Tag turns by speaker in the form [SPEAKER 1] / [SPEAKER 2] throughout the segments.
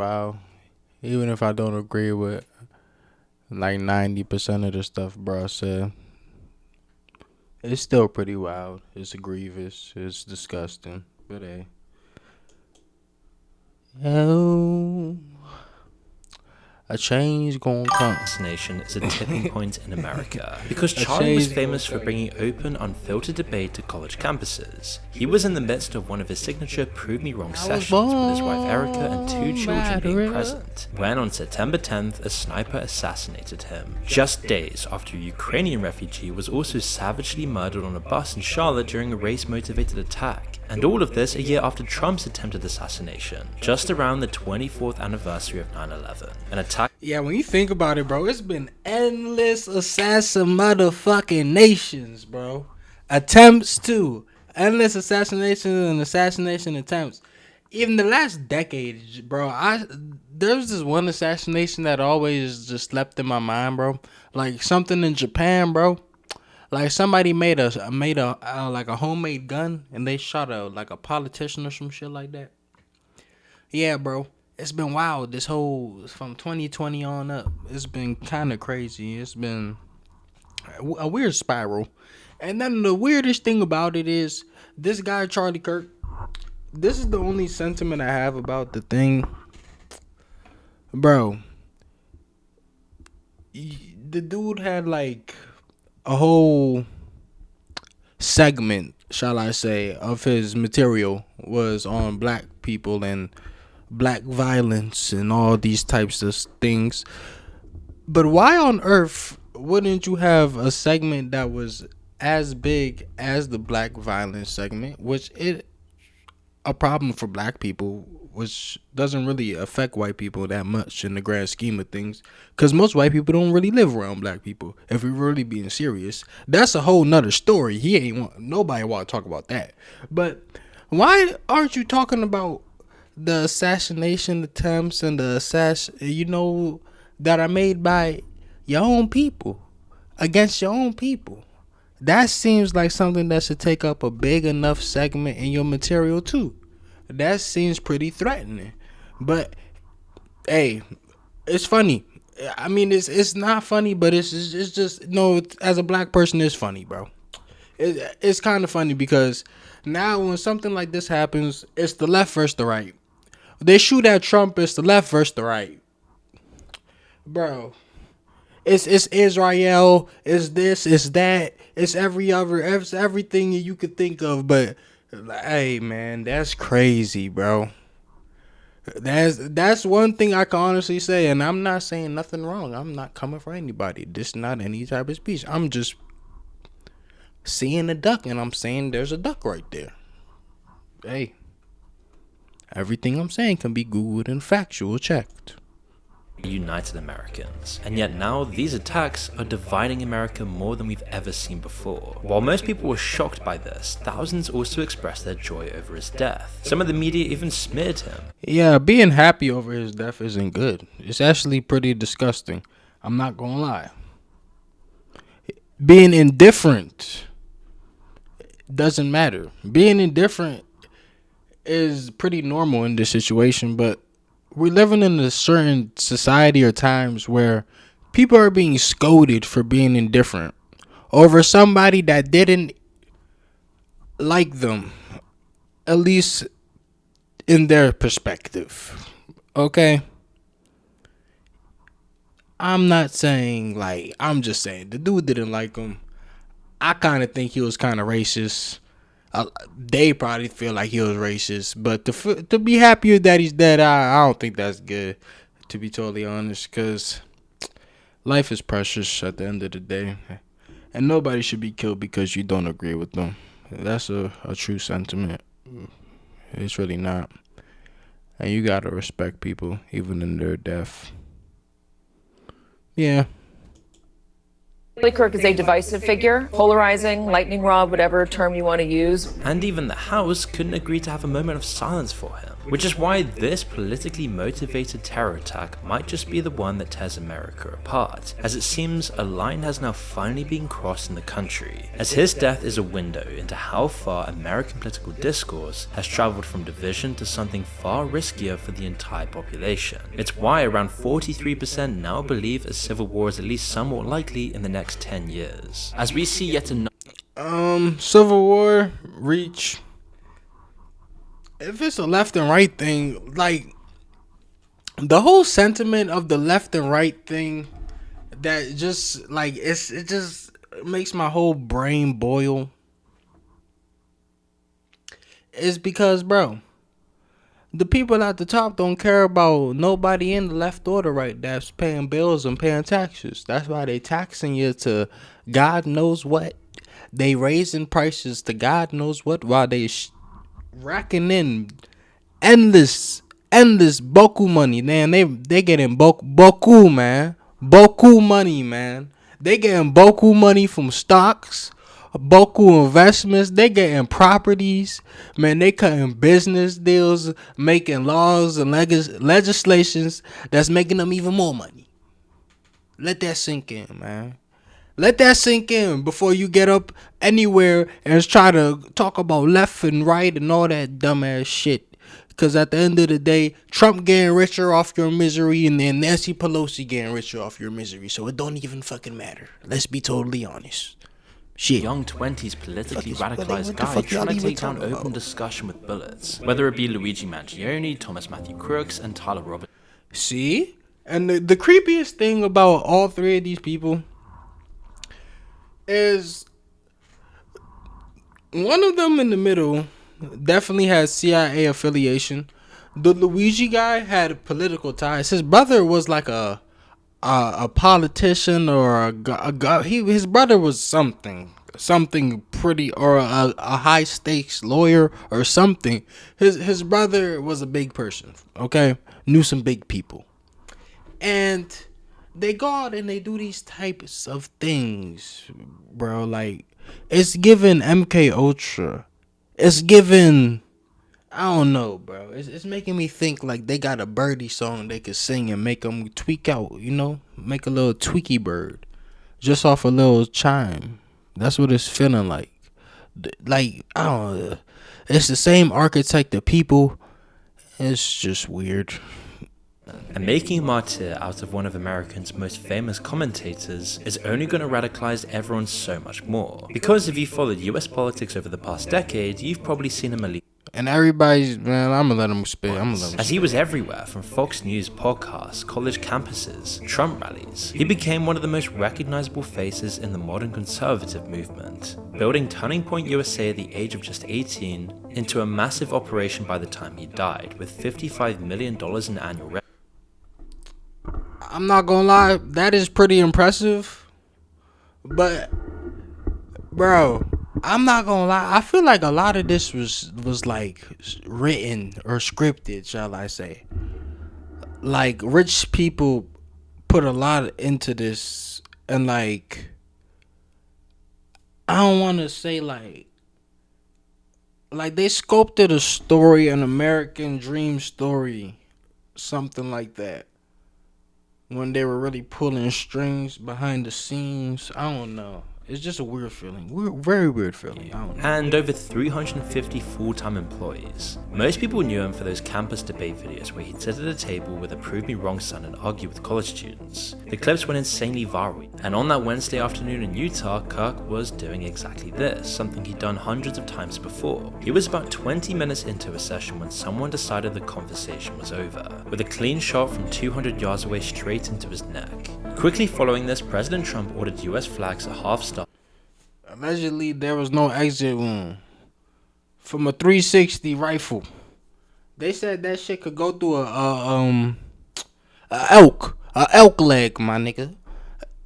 [SPEAKER 1] Wow. Even if I don't agree with like 90% of the stuff bro said, it's still pretty wild. It's grievous. It's disgusting. But hey. Oh, a change gonna come.
[SPEAKER 2] Assassination is a tipping point in America because
[SPEAKER 1] A
[SPEAKER 2] Charlie was
[SPEAKER 1] change
[SPEAKER 2] famous for
[SPEAKER 1] gonna
[SPEAKER 2] bringing open, unfiltered debate to college campuses. He was in the midst of one of his signature prove me wrong sessions with his wife Erica and 2 children being present, when on September 10th a sniper assassinated him, just days after a Ukrainian refugee was also savagely murdered on a bus in Charlotte during a race-motivated attack. And all of this a year after Trump's attempted assassination, just around the 24th anniversary of 9/11. An attack.
[SPEAKER 1] Yeah, when you think about it, bro, it's been endless assassin motherfucking nations, bro. Attempts too. Endless assassinations and assassination attempts. Even the last decade, bro, there's this one assassination that always just slept in my mind, bro. Like something in Japan, bro. Like somebody made a like a homemade gun and they shot a politician or some shit like that. Yeah, bro. It's been wild. This whole from 2020 on up. It's been kind of crazy. It's been a weird spiral. And then the weirdest thing about it is this guy Charlie Kirk. This is the only sentiment I have about the thing, bro. The dude had like a whole segment, shall I say, of his material was on black people and black violence and all these types of things. But why on earth wouldn't you have a segment that was as big as the black violence segment, which it a problem for black people, which doesn't really affect white people that much in the grand scheme of things, because most white people don't really live around black people. If we're really being serious, that's a whole nother story. Nobody want to talk about that. But why aren't you talking about the assassination attempts and that are made by your own people against your own people? That seems like something that should take up a big enough segment in your material too. That seems pretty threatening. But hey, it's funny. I mean, it's not funny, but it's just no. As a black person, it's funny, bro. It's kind of funny because now when something like this happens, it's the left versus the right. They shoot at Trump, it's the left versus the right, bro. It's Israel, it's this, it's that, it's everything you could think of. But hey, man, that's crazy, bro. That's one thing I can honestly say, and I'm not saying nothing wrong. I'm not coming for anybody. This is not any type of speech. I'm just seeing a duck, and I'm saying there's a duck right there. Hey, everything I'm saying can be Googled and factual checked.
[SPEAKER 2] United Americans. And yet now these attacks are dividing America more than we've ever seen before. While most people were shocked by this, thousands also expressed their joy over his death. Some of the media even smeared him.
[SPEAKER 1] Yeah, being happy over his death isn't good. It's actually pretty disgusting. I'm not gonna lie. Being indifferent doesn't matter. Being indifferent is pretty normal in this situation, but we're living in a certain society or times where people are being scolded for being indifferent over somebody that didn't like them, at least in their perspective. Okay? I'm not saying I'm just saying the dude didn't like him. I kind of think he was kind of racist. They probably feel like he was racist, but to be happier that he's dead, I don't think that's good, to be totally honest, because life is precious at the end of the day, and nobody should be killed because you don't agree with them. That's a true sentiment. It's really not, and you gotta respect people even in their death. Yeah.
[SPEAKER 3] Charlie Kirk is a divisive figure, polarizing, lightning rod, whatever term you want to use.
[SPEAKER 2] And even the House couldn't agree to have a moment of silence for him. Which is why this politically motivated terror attack might just be the one that tears America apart, as it seems a line has now finally been crossed in the country, as his death is a window into how far American political discourse has travelled from division to something far riskier for the entire population. It's why around 43% now believe a civil war is at least somewhat likely in the next 10 years. As we see yet another
[SPEAKER 1] Civil War reach. If it's a left and right thing, like the whole sentiment of the left and right thing, that just like it just makes my whole brain boil. Is because, bro, the people at the top don't care about nobody in the left or the right that's paying bills and paying taxes. That's why they taxing you to God knows what. They raising prices to God knows what while they racking in endless boku money. Man, they getting boku, man. Boku money, man. They getting boku money from stocks, boku investments. They getting properties, man. They cutting business deals, making laws and legislations that's making them even more money. Let that sink in, man. Let that sink in before you get up anywhere and try to talk about left and right and all that dumbass shit. Because at the end of the day, Trump getting richer off your misery and then Nancy Pelosi getting richer off your misery. So it don't even fucking matter. Let's be totally honest. Shit.
[SPEAKER 2] Young 20s politically radicalized guy trying to take down open discussion with bullets. Whether it be Luigi Mangione, Thomas Matthew Crooks, and Tyler Roberts.
[SPEAKER 1] See? And the creepiest thing about all three of these people is one of them in the middle definitely has CIA affiliation. The Luigi guy had political ties. His brother was like a politician or his brother was something pretty, or a high stakes lawyer or something. His brother was a big person, okay? Knew some big people. And they go out and they do these types of things, bro. Like, it's given MK Ultra. It's given, I don't know, bro. It's making me think like they got a birdie song they could sing and make them tweak out, you know? Make a little tweaky bird just off a little chime. That's what it's feeling like. Like, I don't know. It's the same architect of people. It's just weird.
[SPEAKER 2] And making a martyr out of one of America's most famous commentators is only going to radicalize everyone so much more. Because if you followed US politics over the past decade, you've probably seen him elite.
[SPEAKER 1] And everybody's, man, I'm gonna let him spit.
[SPEAKER 2] As he was everywhere, from Fox News podcasts, college campuses, Trump rallies. He became one of the most recognizable faces in the modern conservative movement, building Turning Point USA at the age of just 18 into a massive operation by the time he died, with $55 million in annual revenue.
[SPEAKER 1] I'm not gonna lie, that is pretty impressive. But, bro, I'm not gonna lie. I feel like a lot of this was like written or scripted, shall I say? Like, rich people put a lot into this, and like, I don't want to say like they sculpted a story, an American dream story, something like that. When they were really pulling strings behind the scenes. I don't know. It's just a weird feeling. Very weird feeling. I don't know.
[SPEAKER 2] And over 350 full-time employees. Most people knew him for those campus debate videos where he'd sit at a table with a prove me wrong sign and argue with college students. The clips went insanely viral. And on that Wednesday afternoon in Utah, Kirk was doing exactly this, something he'd done hundreds of times before. He was about 20 minutes into a session when someone decided the conversation was over, with a clean shot from 200 yards away straight into his neck. Quickly following this, President Trump ordered US flags at half-staff.
[SPEAKER 1] Allegedly, there was no exit wound from a 360 rifle. They said that shit could go through a elk leg, my nigga.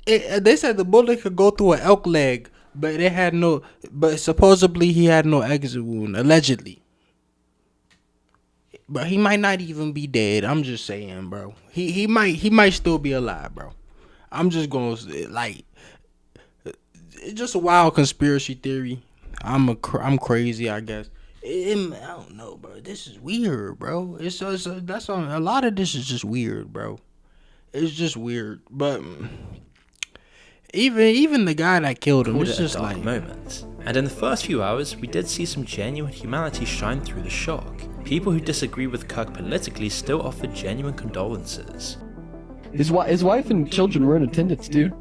[SPEAKER 1] They said the bullet could go through an elk leg, but it had no. But supposedly he had no exit wound, allegedly. But he might not even be dead. I'm just saying, bro. He might still be alive, bro. I'm just gonna like. It's just a wild conspiracy theory. I'm crazy, I guess. I don't know, bro. This is weird, bro. That's on a lot of this is just weird, bro. It's just weird, but even the guy that killed him, it's just like
[SPEAKER 2] moment. And in the first few hours, we did see some genuine humanity shine through the shock. People who disagree with Kirk politically still offered genuine condolences.
[SPEAKER 4] His wife and children were in attendance, dude.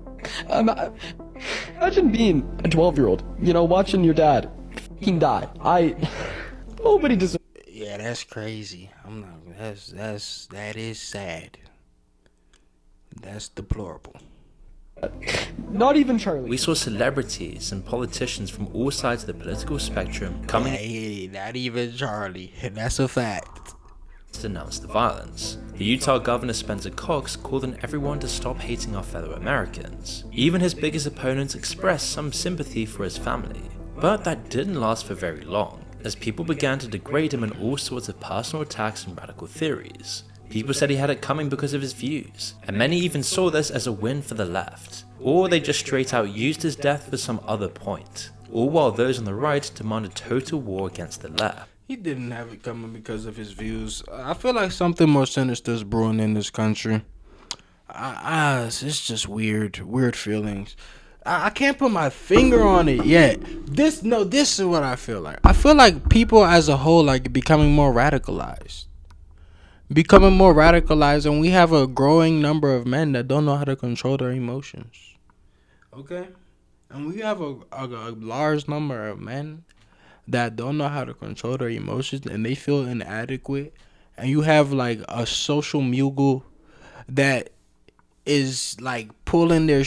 [SPEAKER 4] Imagine being a 12-year-old, watching your dad fucking die. Nobody deserves.
[SPEAKER 1] Yeah, that's crazy. I'm not. That is sad. That's deplorable.
[SPEAKER 4] Not even Charlie.
[SPEAKER 2] We saw celebrities and politicians from all sides of the political spectrum coming.
[SPEAKER 1] Hey, not even Charlie. That's a fact.
[SPEAKER 2] To denounce the violence. The Utah governor Spencer Cox called on everyone to stop hating our fellow Americans. Even his biggest opponents expressed some sympathy for his family. But that didn't last for very long, as people began to degrade him in all sorts of personal attacks and radical theories. People said he had it coming because of his views, and many even saw this as a win for the left, or they just straight out used his death for some other point, all while those on the right demanded total war against the left.
[SPEAKER 1] He didn't have it coming because of his views. I feel like something more sinister is brewing in this country. It's just weird feelings. I can't put my finger on it yet. This is what I feel like. I feel like people as a whole like becoming more radicalized, and we have a growing number of men that don't know how to control their emotions. Okay, and we have a large number of men that don't know how to control their emotions, and they feel inadequate. And you have like a social muggle that is like pulling their,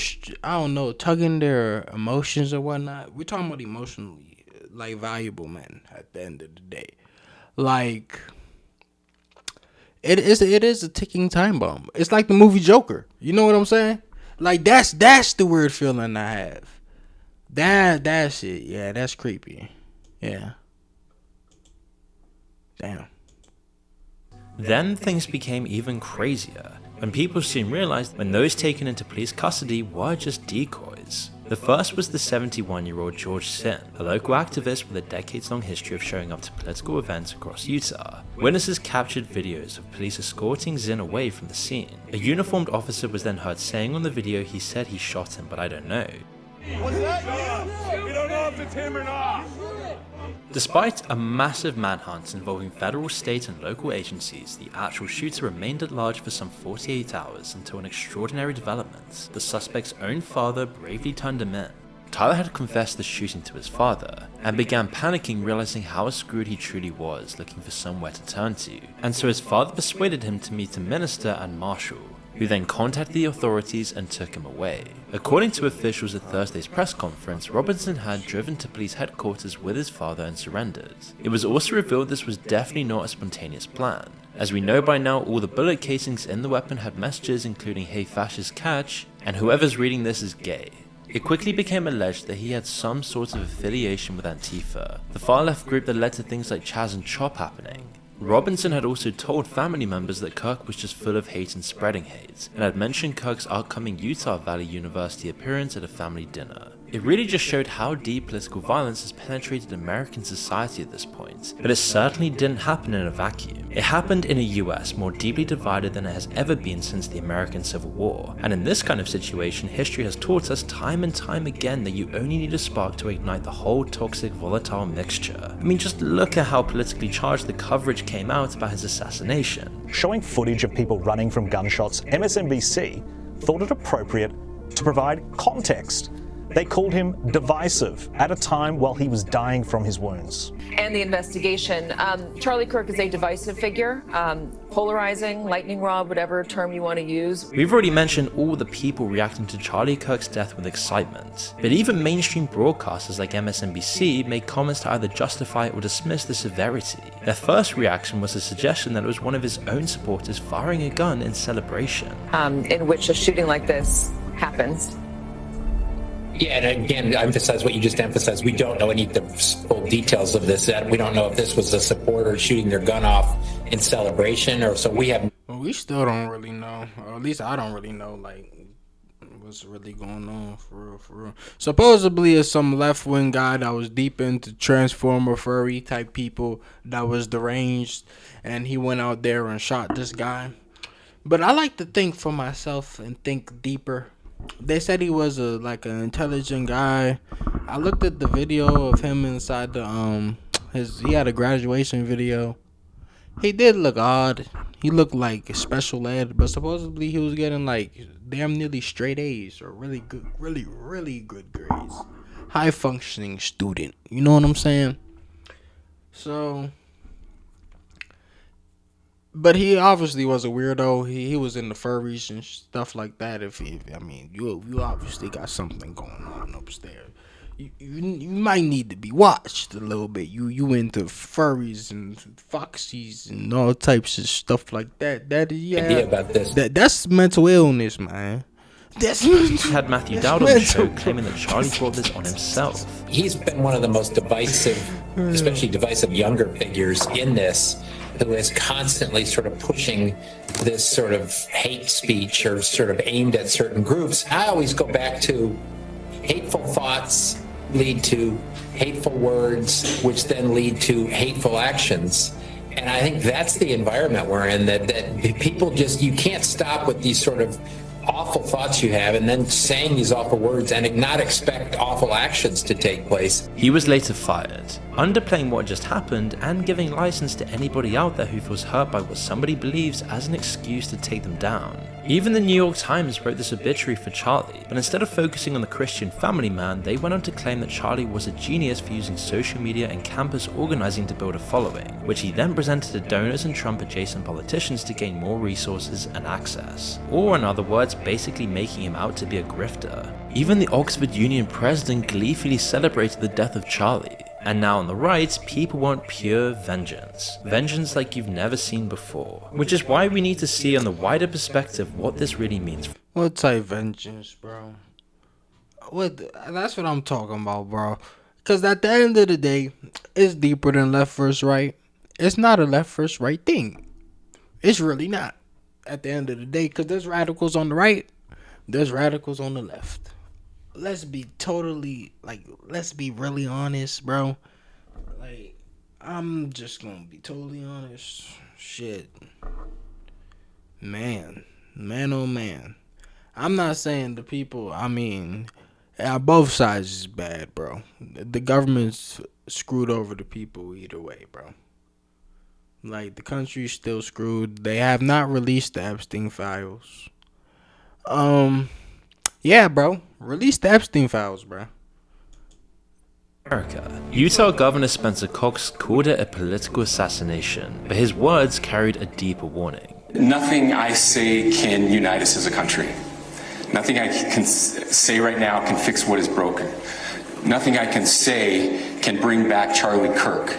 [SPEAKER 1] tugging their emotions or whatnot. We're talking about emotionally like valuable men at the end of the day. Like it is a ticking time bomb. It's like the movie Joker. You know what I'm saying? Like that's the weird feeling I have. That's it. Yeah, that's creepy. Yeah. Damn.
[SPEAKER 2] Then things became even crazier, when people soon realized when those taken into police custody were just decoys. The first was the 71-year-old George Sin, a local activist with a decades-long history of showing up to political events across Utah. Witnesses captured videos of police escorting Zinn away from the scene. A uniformed officer was then heard saying on the video he said he shot him, but I don't know.
[SPEAKER 5] Was that you? We don't know if it's him or not.
[SPEAKER 2] Despite a massive manhunt involving federal, state, and local agencies, the actual shooter remained at large for some 48 hours until an extraordinary development. The suspect's own father bravely turned him in. Tyler had confessed the shooting to his father, and began panicking, realizing how screwed he truly was, looking for somewhere to turn to. And so his father persuaded him to meet a minister and marshal, who then contacted the authorities and took him away. According to officials at Thursday's press conference, Robinson had driven to police headquarters with his father and surrendered. It was also revealed this was definitely not a spontaneous plan. As we know by now, all the bullet casings in the weapon had messages including "Hey fascist catch," and whoever's reading this is gay. It quickly became alleged that he had some sort of affiliation with Antifa, the far-left group that led to things like Chaz and Chop happening. Robinson had also told family members that Kirk was just full of hate and spreading hate, and had mentioned Kirk's upcoming Utah Valley University appearance at a family dinner. It really just showed how deep political violence has penetrated American society at this point, but it certainly didn't happen in a vacuum. It happened in a US more deeply divided than it has ever been since the American Civil War, and in this kind of situation, history has taught us time and time again that you only need a spark to ignite the whole toxic, volatile mixture. I mean, just look at how politically charged the coverage came out about his assassination.
[SPEAKER 6] Showing footage of people running from gunshots, MSNBC thought it appropriate to provide context. They called him divisive at a time while he was dying from his wounds.
[SPEAKER 3] And the investigation. Charlie Kirk is a divisive figure, polarizing, lightning rod, whatever term you want to use.
[SPEAKER 2] We've already mentioned all the people reacting to Charlie Kirk's death with excitement, but even mainstream broadcasters like MSNBC made comments to either justify or dismiss the severity. Their first reaction was a suggestion that it was one of his own supporters firing a gun in celebration.
[SPEAKER 3] In which a shooting like this happens.
[SPEAKER 7] Yeah, and again, I emphasize what you just emphasized. We don't know any of the full details of this. We don't know if this was a supporter shooting their gun off in celebration, or so we have.
[SPEAKER 1] Well, we still don't really know, or at least I don't really know, like what's really going on for real. Supposedly, it's some left wing guy that was deep into Transformer furry type people that was deranged, and he went out there and shot this guy. But I like to think for myself and think deeper. They said he was an intelligent guy. I looked at the video of him inside the he had a graduation video. He did look odd. He looked like special ed, but supposedly he was getting damn nearly straight A's or really good, really good grades. High functioning student. You know what I'm saying? So, but he obviously was a weirdo. He was in the furries and stuff like that. You obviously got something going on upstairs. You might need to be watched a little bit. You into furries and foxies and all types of stuff like that.
[SPEAKER 7] Idea about this.
[SPEAKER 1] That's mental illness, man.
[SPEAKER 2] Had Matthew Dowd on the show claiming that Charlie brought this on himself.
[SPEAKER 7] He's been one of the most divisive, especially divisive younger figures in this, who is constantly sort of pushing this sort of hate speech or sort of aimed at certain groups. I always go back to hateful thoughts lead to hateful words, which then lead to hateful actions. And I think that's the environment we're in, that people just, you can't stop with these sort of awful thoughts you have and then saying these awful words and not expect awful actions to take place.
[SPEAKER 2] He was later fired, underplaying what just happened and giving license to anybody out there who feels hurt by what somebody believes as an excuse to take them down. Even the New York Times wrote this obituary for Charlie, but instead of focusing on the Christian family man, they went on to claim that Charlie was a genius for using social media and campus organizing to build a following, which he then presented to donors and Trump-adjacent politicians to gain more resources and access. Or in other words, basically making him out to be a grifter. Even the Oxford Union president gleefully celebrated the death of Charlie. And now on the right, people want pure vengeance. Vengeance like you've never seen before. Which is why we need to see on the wider perspective what this really means.
[SPEAKER 1] What type vengeance, bro? That's what I'm talking about, bro. Because at the end of the day, it's deeper than left versus right. It's not a left versus right thing. It's really not. At the end of the day, because there's radicals on the right, there's radicals on the left. Let's be really honest, bro. I'm just gonna be totally honest. Shit. Man, oh man. I'm not saying the people, both sides is bad, bro. The government's screwed over the people either way, bro. The country's still screwed. They have not released the Epstein files. Yeah, bro. Release the Epstein files, bro.
[SPEAKER 2] America. Utah Governor Spencer Cox called it a political assassination, but his words carried a deeper warning.
[SPEAKER 8] Nothing I say can unite us as a country. Nothing I can say right now can fix what is broken. Nothing I can say can bring back Charlie Kirk.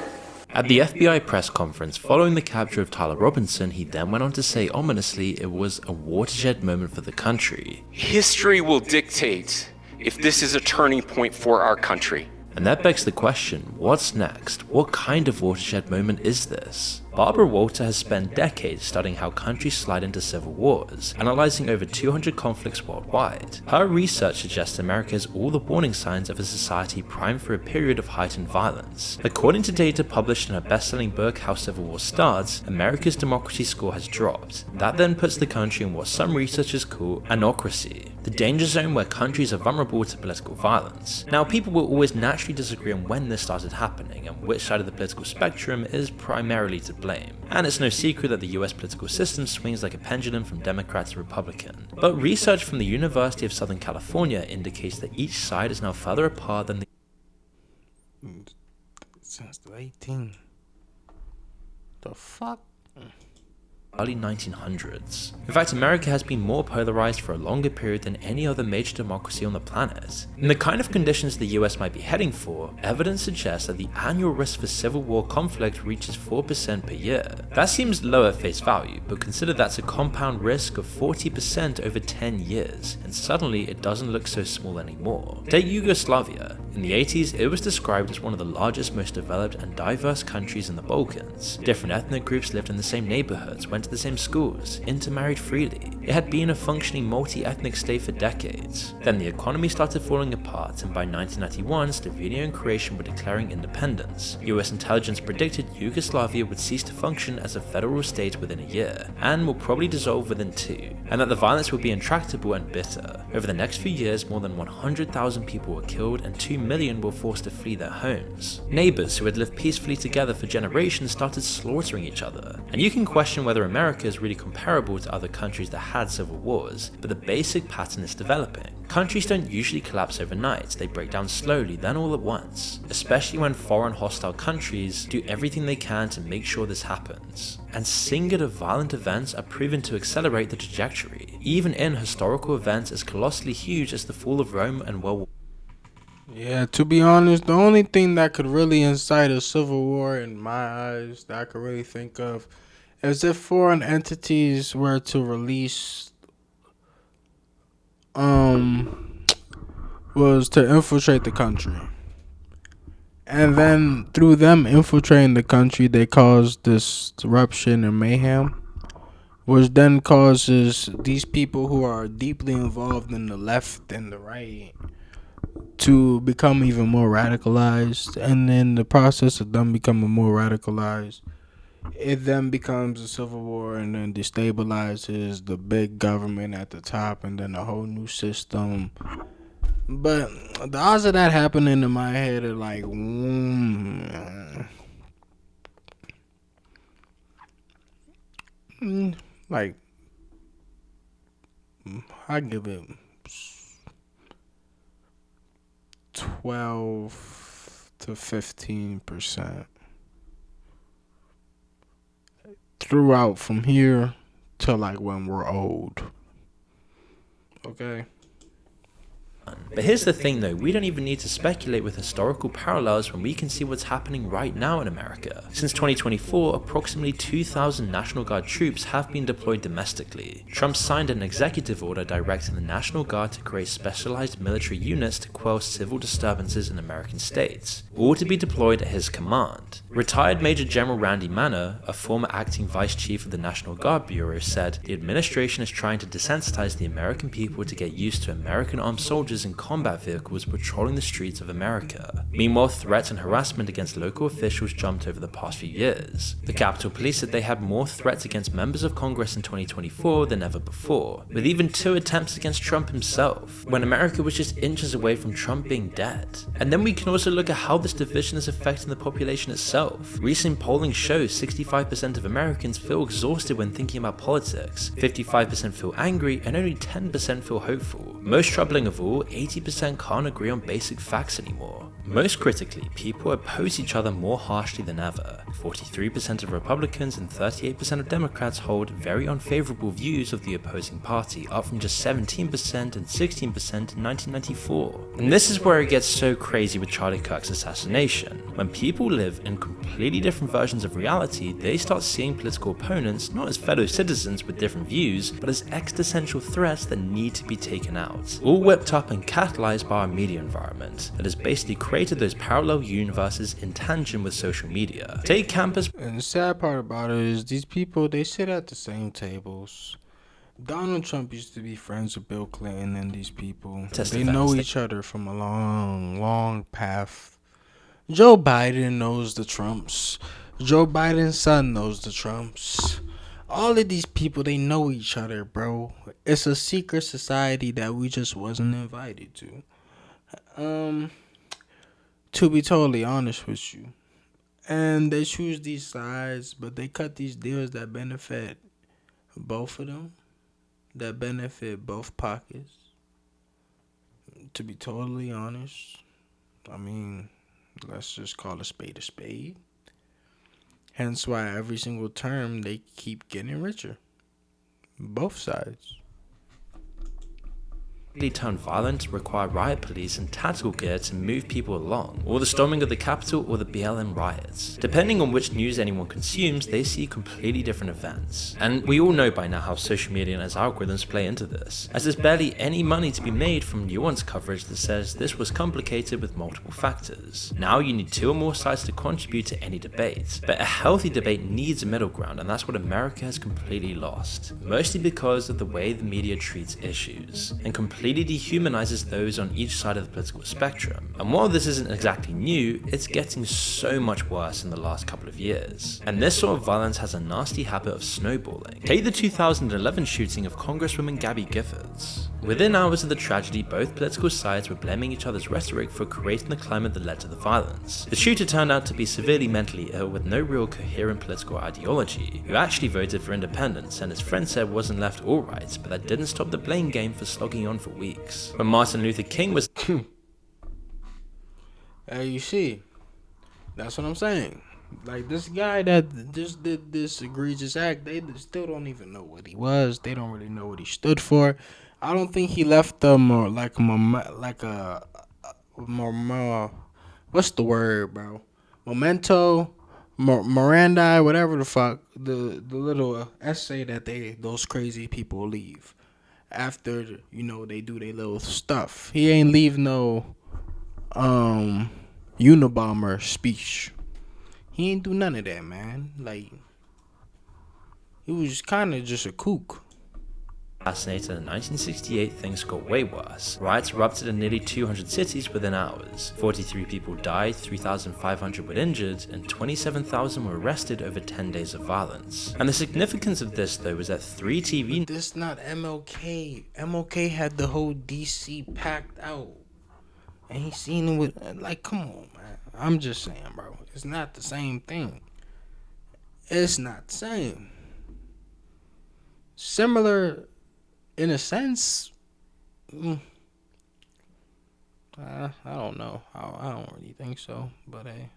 [SPEAKER 2] At the FBI press conference following the capture of Tyler Robinson, he then went on to say ominously it was a watershed moment for the country.
[SPEAKER 9] History will dictate if this is a turning point for our country.
[SPEAKER 2] And that begs the question, what's next? What kind of watershed moment is this? Barbara Walter has spent decades studying how countries slide into civil wars, analyzing over 200 conflicts worldwide. Her research suggests America has all the warning signs of a society primed for a period of heightened violence. According to data published in her best-selling book How Civil War Starts, America's democracy score has dropped. That then puts the country in what some researchers call anocracy, the danger zone where countries are vulnerable to political violence. Now, people will always naturally disagree on when this started happening and which side of the political spectrum is primarily to blame. And it's no secret that the US political system swings like a pendulum from Democrat to Republican. But research from the University of Southern California indicates that each side is now further apart than the
[SPEAKER 1] since the 18. The fuck?
[SPEAKER 2] early 1900s. In fact, America has been more polarized for a longer period than any other major democracy on the planet. In the kind of conditions the US might be heading for, evidence suggests that the annual risk for civil war conflict reaches 4% per year. That seems low at face value, but consider that's a compound risk of 40% over 10 years, and suddenly it doesn't look so small anymore. Take Yugoslavia. In the 80s, it was described as one of the largest, most developed and diverse countries in the Balkans. Different ethnic groups lived in the same neighborhoods, went to the same schools, intermarried freely. It had been a functioning multi-ethnic state for decades. Then the economy started falling apart, and by 1991, Slovenia and Croatia were declaring independence. US intelligence predicted Yugoslavia would cease to function as a federal state within a year, and will probably dissolve within 2, and that the violence would be intractable and bitter. Over the next few years, more than 100,000 people were killed and 2 million were forced to flee their homes. Neighbors who had lived peacefully together for generations started slaughtering each other. And you can question whether America is really comparable to other countries that had civil wars, but the basic pattern is developing. Countries don't usually collapse overnight, they break down slowly, then all at once, especially when foreign hostile countries do everything they can to make sure this happens. And singular violent events are proven to accelerate the trajectory, even in historical events as colossally huge as the fall of Rome and World War.
[SPEAKER 1] Yeah, to be honest, the only thing that could really incite a civil war in my eyes that I could really think of is if foreign entities were to release was to infiltrate the country. And then through them infiltrating the country, they caused disruption and mayhem, which then causes these people who are deeply involved in the left and the right to become even more radicalized. And in the process of them becoming more radicalized, it then becomes a civil war and then destabilizes the big government at the top and then a whole new system. But the odds of that happening in my head are like, like, I give it 12 to 15%. Throughout from here to like when we're old. Okay.
[SPEAKER 2] But here's the thing though, we don't even need to speculate with historical parallels when we can see what's happening right now in America. Since 2024, approximately 2,000 National Guard troops have been deployed domestically. Trump signed an executive order directing the National Guard to create specialized military units to quell civil disturbances in American states, all to be deployed at his command. Retired Major General Randy Manner, a former acting vice chief of the National Guard Bureau, said the administration is trying to desensitize the American people to get used to American armed soldiers in combat vehicles patrolling the streets of America. Meanwhile, threats and harassment against local officials jumped over the past few years. The Capitol Police said they had more threats against members of Congress in 2024 than ever before, with even 2 attempts against Trump himself, when America was just inches away from Trump being dead. And then we can also look at how this division is affecting the population itself. Recent polling shows 65% of Americans feel exhausted when thinking about politics, 55% feel angry, and only 10% feel hopeful. Most troubling of all, 80% can't agree on basic facts anymore. Most critically, people oppose each other more harshly than ever. 43% of Republicans and 38% of Democrats hold very unfavorable views of the opposing party, up from just 17% and 16% in 1994. And this is where it gets so crazy with Charlie Kirk's assassination. When people live in completely different versions of reality, they start seeing political opponents not as fellow citizens with different views, but as existential threats that need to be taken out. All whipped up and catalyzed by our media environment that has basically created those parallel universes in tangent with social media. Take campus.
[SPEAKER 1] And the sad part about it is these people, they sit at the same tables. Donald Trump used to be friends with Bill Clinton and these people. They know each other from a long path. Joe Biden knows the Trumps. Joe Biden's son knows the Trumps. All of these people, they know each other, bro. It's a secret society that we just wasn't invited to. To be totally honest with you. And they choose these sides, but they cut these deals that benefit both of them, that benefit both pockets. To be totally honest, I mean, let's just call a spade a spade. Hence why every single term they keep getting richer. Both sides.
[SPEAKER 2] turned violent to require riot police and tactical gear to move people along, or the storming of the Capitol or the BLM riots. Depending on which news anyone consumes, they see completely different events. And we all know by now how social media and its algorithms play into this, as there's barely any money to be made from nuanced coverage that says this was complicated with multiple factors. Now you need 2 or more sides to contribute to any debate, but a healthy debate needs a middle ground, and that's what America has completely lost, mostly because of the way the media treats issues, and completely dehumanizes those on each side of the political spectrum. And while this isn't exactly new, it's getting so much worse in the last couple of years. And this sort of violence has a nasty habit of snowballing. Take the 2011 shooting of Congresswoman Gabby Giffords. Within hours of the tragedy, both political sides were blaming each other's rhetoric for creating the climate that led to the violence. The shooter turned out to be severely mentally ill with no real coherent political ideology, who actually voted for independence, and his friend said wasn't left alright, but that didn't stop the blame game for slogging on for weeks. When Martin Luther King was
[SPEAKER 1] you see, that's what I'm saying. Like, this guy that just did this egregious act, they still don't even know what he was. They don't really know what he stood for. I don't think he left them what's the word, bro? Memento, Miranda, whatever the fuck, the little essay that those crazy people leave after, you know, they do their little stuff. He ain't leave no Unabomber speech. He ain't do none of that, man. Like, he was kind of just a kook.
[SPEAKER 2] Assassinated in 1968, things got way worse. Riots erupted in nearly 200 cities within hours. 43 people died, 3,500 were injured, and 27,000 were arrested over 10 days of violence. And the significance of this, though, was that 3 TV...
[SPEAKER 1] This not MLK. MLK had the whole DC packed out. And he seen it with... Like, come on, man. I'm just saying, bro. It's not the same thing. It's not the same. Similar... in a sense, I don't know. I don't really think so, but hey.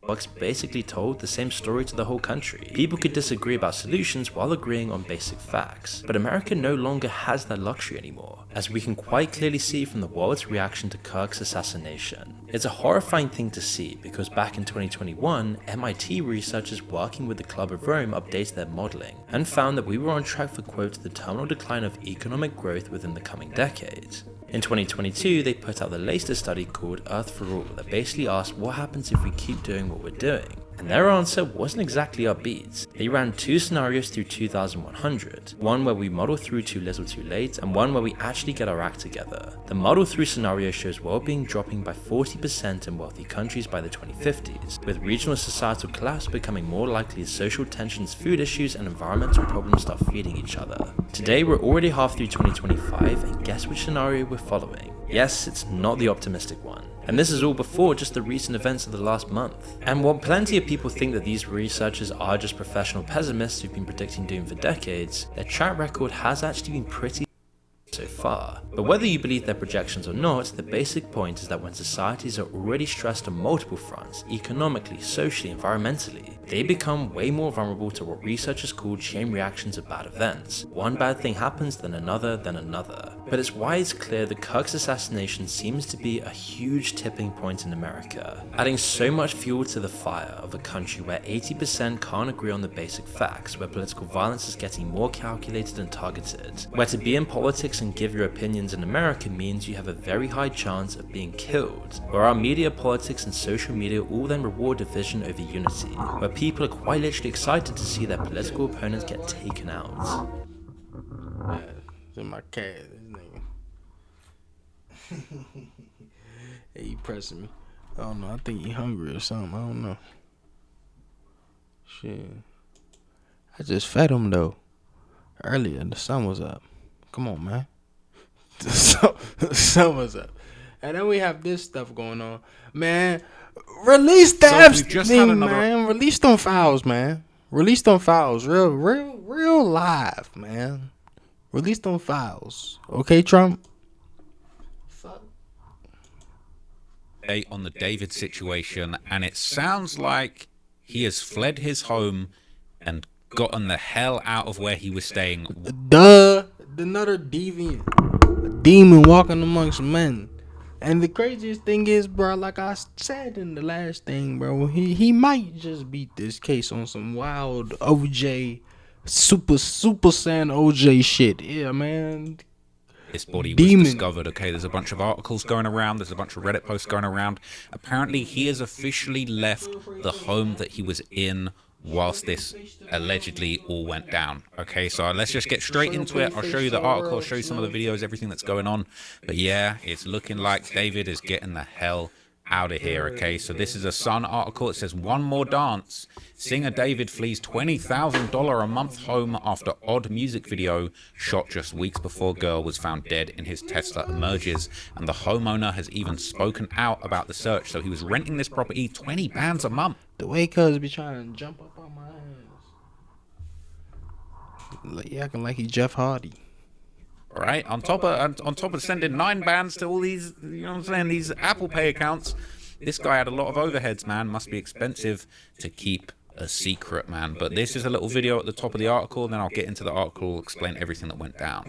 [SPEAKER 2] Bucks basically told the same story to the whole country. People could disagree about solutions while agreeing on basic facts, but America no longer has that luxury anymore, as we can quite clearly see from the world's reaction to Kirk's assassination. It's a horrifying thing to see because back in 2021, MIT researchers working with the Club of Rome updated their modeling and found that we were on track for, quote, the terminal decline of economic growth within the coming decade. In 2022, they put out the latest study called Earth for All that basically asked what happens if we keep doing what we're doing. And their answer wasn't exactly upbeat. They ran 2 scenarios through 2100, one where we model through too little too late, and one where we actually get our act together. The model through scenario shows well-being dropping by 40% in wealthy countries by the 2050s, with regional societal collapse becoming more likely as social tensions, food issues, and environmental problems start feeding each other. Today we're already half through 2025, and guess which scenario we're following? Yes, it's not the optimistic one. And this is all before just the recent events of the last month. And while plenty of people think that these researchers are just professional pessimists who've been predicting doom for decades, their track record has actually been pretty so far. But whether you believe their projections or not, the basic point is that when societies are already stressed on multiple fronts, economically, socially, environmentally, they become way more vulnerable to what researchers call chain reactions of bad events. One bad thing happens, then another, then another. But it's why it's clear that Kirk's assassination seems to be a huge tipping point in America, adding so much fuel to the fire of a country where 80% can't agree on the basic facts, where political violence is getting more calculated and targeted, where to be in politics and give your opinions in America means you have a very high chance of being killed, where our media, politics, and social media all then reward division over unity, where people are quite literally excited to see their political opponents get taken out.
[SPEAKER 1] It's in my cat, this nigga. Hey, he pressing me. I don't know. I think he hungry or something. I don't know. Shit. I just fed him though. Earlier, the sun was up. Come on, man. The sun was up. And then we have this stuff going on. Man, release the Epstein, man. Release them files, man. Release them files. Real live, man. Release them files. Okay, Trump? Fuck.
[SPEAKER 10] On the David situation, and it sounds like he has fled his home and gotten the hell out of where he was staying.
[SPEAKER 1] Another deviant. a demon walking amongst men. And the craziest thing is, bro, like I said in the last thing, bro, he might just beat this case on some wild OJ, super Saiyan OJ shit. Yeah, man.
[SPEAKER 10] This body was discovered. Okay, there's a bunch of articles going around. There's a bunch of Reddit posts going around. Apparently, he has officially left the home that he was in whilst this allegedly all went down. Okay, so let's just get straight into it. I'll show you the article, I'll show you some of the videos, everything that's going on. But yeah, it's looking like David is getting the hell out of here. Okay, so this is a Sun article. It says, one more dance. Singer David flees $20,000 a month home after odd music video shot just weeks before girl was found dead in his Tesla emerges. And the homeowner has even spoken out about the search. So he was renting this property 20 bands a month.
[SPEAKER 1] The way cuz be trying to jump up on my ass. Like, acting like he Jeff Hardy.
[SPEAKER 10] All right, on top of sending 9 bands to all these, you know what I'm saying, these Apple Pay accounts, this guy had a lot of overheads, man. Must be expensive to keep a secret, man. But this is a little video at the top of the article, and then I'll get into the article, explain everything that went down.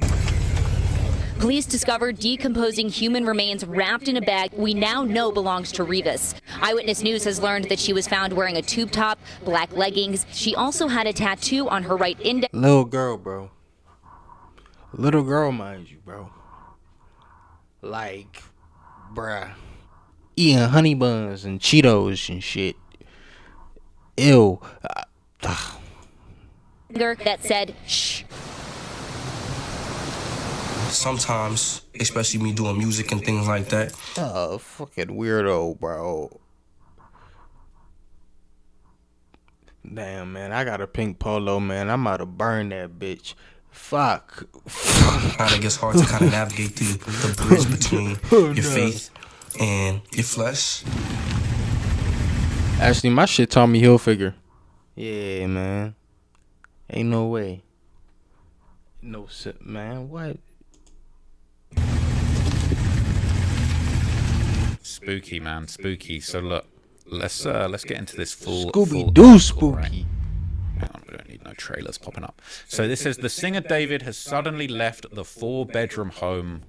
[SPEAKER 11] Police discovered decomposing human remains wrapped in a bag we now know belongs to Rivas. Eyewitness News has learned that she was found wearing a tube top, black leggings. She also had a tattoo on her right index.
[SPEAKER 1] Little girl, bro. Little girl, mind you, bro. Like, bruh, eating honey buns and Cheetos and shit. Ew.
[SPEAKER 11] That said, shh.
[SPEAKER 12] Sometimes, especially me doing music and things like that.
[SPEAKER 1] Oh, fucking weirdo, bro. Damn, man, I got a pink polo, man. I'm about to burn that bitch. Fuck.
[SPEAKER 12] It gets hard to kind of navigate through the bridge between your faith and your flesh.
[SPEAKER 1] Actually, my shit Tommy Hilfiger. Yeah, man. Ain't no way. No, man. What?
[SPEAKER 10] Spooky, man, spooky. So look, let's get into this full
[SPEAKER 1] Scooby-Doo spooky.
[SPEAKER 10] Right. Hang on, we don't need no trailers popping up. So this says the singer David has suddenly left the 4-bedroom home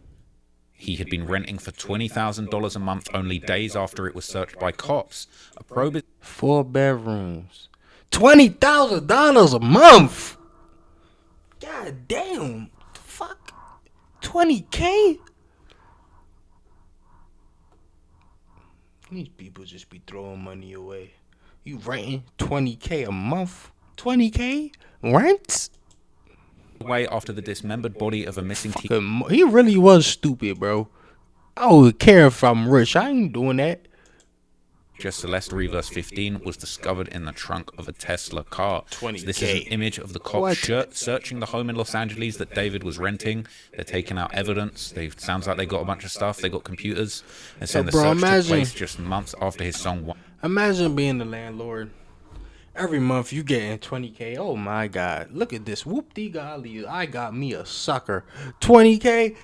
[SPEAKER 10] he had been renting for $20,000 a month only days after it was searched by cops. A probe is
[SPEAKER 1] 4 bedrooms. $20,000 a month. God damn. The fuck? $20K? These people just be throwing money away. You renting $20K a month? $20K? Rent?
[SPEAKER 10] away after the dismembered body of a missing teen.
[SPEAKER 1] He really was stupid, bro. I would care if I'm rich. I ain't doing that.
[SPEAKER 10] Just Celeste Rivas, 15, was discovered in the trunk of a Tesla car. So this is an image of the cops searching the home in Los Angeles that David was renting. They're taking out evidence. Sounds like they got a bunch of stuff. They got computers. They're saying the search took place just months after his song.
[SPEAKER 1] Imagine being the landlord. Every month you getting $20K. Oh my God! Look at this. Whoop-de golly! I got me a sucker. $20K.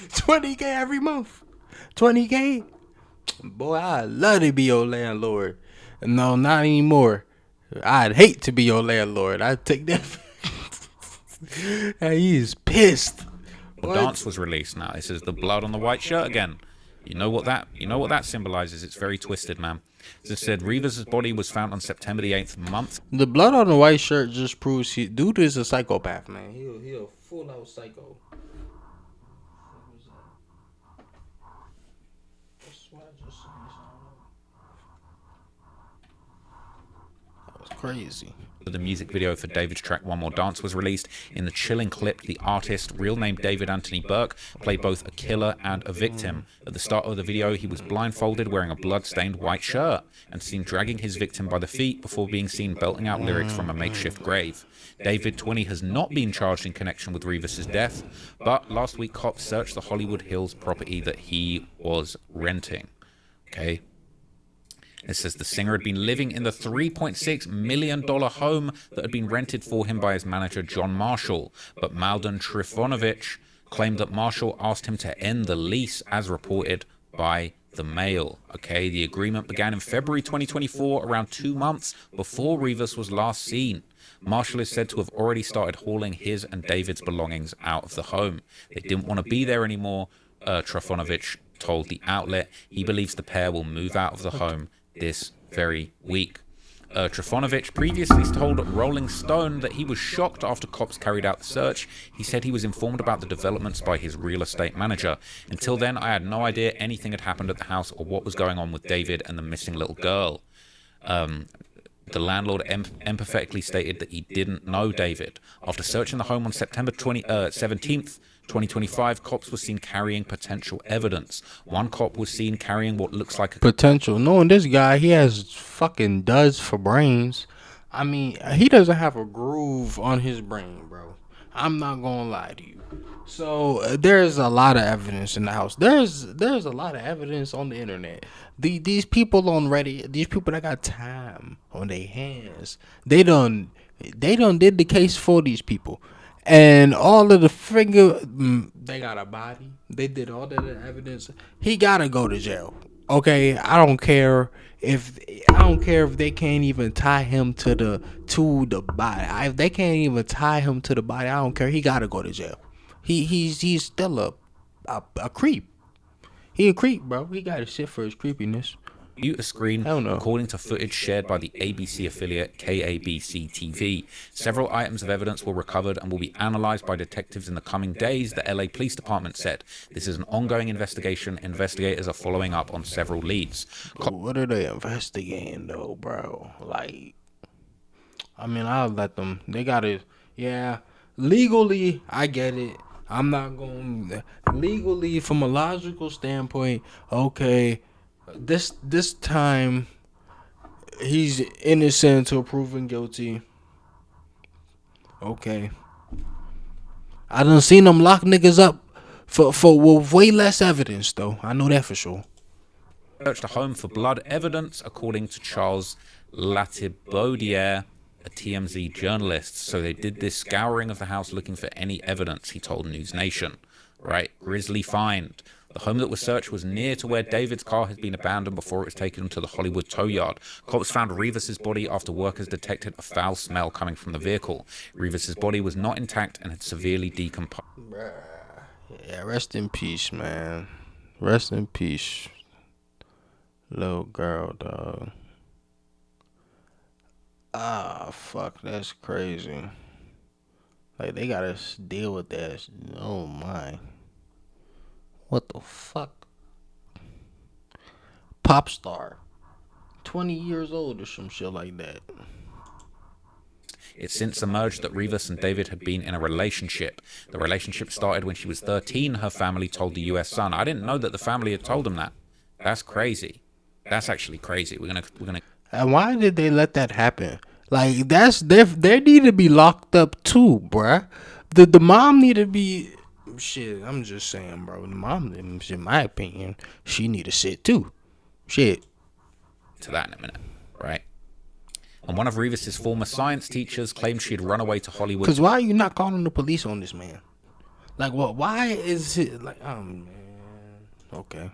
[SPEAKER 1] $20K every month. $20K. Boy, I'd love to be your landlord. No, not anymore. I'd hate to be your landlord. I'd take that. Hey, he is pissed.
[SPEAKER 10] The dance was released now. This is the blood on the white shirt again. You know what that symbolizes? It's very twisted, man. As I said, Rivas' body was found on September the 8th month.
[SPEAKER 1] The blood on the white shirt just proves dude is a psychopath, man. He a full out psycho. That was crazy.
[SPEAKER 10] The music video for David's track One More Dance was released. In the chilling clip, the artist, real name David Anthony Burke, played both a killer and a victim. At the start of the video, he was blindfolded, wearing a blood-stained white shirt, and seen dragging his victim by the feet before being seen belting out lyrics from a makeshift grave. David, 20, has not been charged in connection with Rivas' death, but last week cops searched the Hollywood Hills property that he was renting. Okay. It says the singer had been living in the $3.6 million home that had been rented for him by his manager, John Marshall. But Mladen Trifunovic claimed that Marshall asked him to end the lease, as reported by the mail. Okay, the agreement began in February 2024, around 2 months before Rivas was last seen. Marshall is said to have already started hauling his and David's belongings out of the home. They didn't want to be there anymore, Trifunovic told the outlet. He believes the pair will move out of the home this very week. Trifunovic previously told Rolling Stone that he was shocked after cops carried out the search. He said he was informed about the developments by his real estate manager. Until then, I had no idea anything had happened at the house or what was going on with David and the missing little girl. The landlord empathetically stated that he didn't know David. After searching the home on September 17th, 2025, cops were seen carrying potential evidence. One cop was seen carrying what looks like a
[SPEAKER 1] potential. Knowing this guy, he has fucking duds for brains. I mean, he doesn't have a groove on his brain, bro. I'm not gonna lie to you. So there's a lot of evidence in the house. There's a lot of evidence on the internet. These people on Reddit, these people that got time on their hands, they done did the case for these people. And all of the they got a body. They did all that evidence. He gotta go to jail. Okay, I don't care if they can't even tie him to the body. If they can't even tie him to the body, I don't care. He gotta go to jail. He's still a creep. He a creep, bro. He got his shit for his creepiness.
[SPEAKER 10] Computer screen, according to footage shared by the ABC affiliate KABC TV. Several items of evidence were recovered and will be analyzed by detectives in the coming days, the LA Police Department said. This is an ongoing investigation. Investigators are following up on several leads.
[SPEAKER 1] What are they investigating, though, bro? Like, I mean, I'll let them. They got to, yeah, legally, I get it. I'm not going, legally, from a logical standpoint, okay, this time he's innocent until proven guilty. Okay. I done seen them lock niggas up for way less evidence, though. I know that for sure.
[SPEAKER 10] Searched a home for blood evidence, according to Charles Latibaudiere, a TMZ journalist. So they did this scouring of the house looking for any evidence, he told News Nation. Right, grisly find. The home that was searched was near to where David's car had been abandoned before it was taken to the Hollywood tow yard. Cops found Rivas's body after workers detected a foul smell coming from the vehicle. Rivas's body was not intact and had severely decomposed.
[SPEAKER 1] Yeah, rest in peace, man. Rest in peace, little girl, dog. Ah, fuck, that's crazy. Like, they gotta deal with that. Oh my. What the fuck? Pop star. 20 years old or some shit like that.
[SPEAKER 10] It's since emerged that Rivas and David had been in a relationship. The relationship started when she was 13, her family told the US Sun. I didn't know that the family had told them that. That's crazy. That's actually crazy. We're gonna
[SPEAKER 1] And why did they let that happen? Like, they need to be locked up too, bruh. The mom need to be, shit, I'm just saying, bro. The mom, in my opinion, she need to sit too. Shit.
[SPEAKER 10] To that in a minute, right? And one of Rivas's former science teachers claimed she had run away to Hollywood.
[SPEAKER 1] Because why are you not calling the police on this man? Like, what? Why is it like, oh man, okay.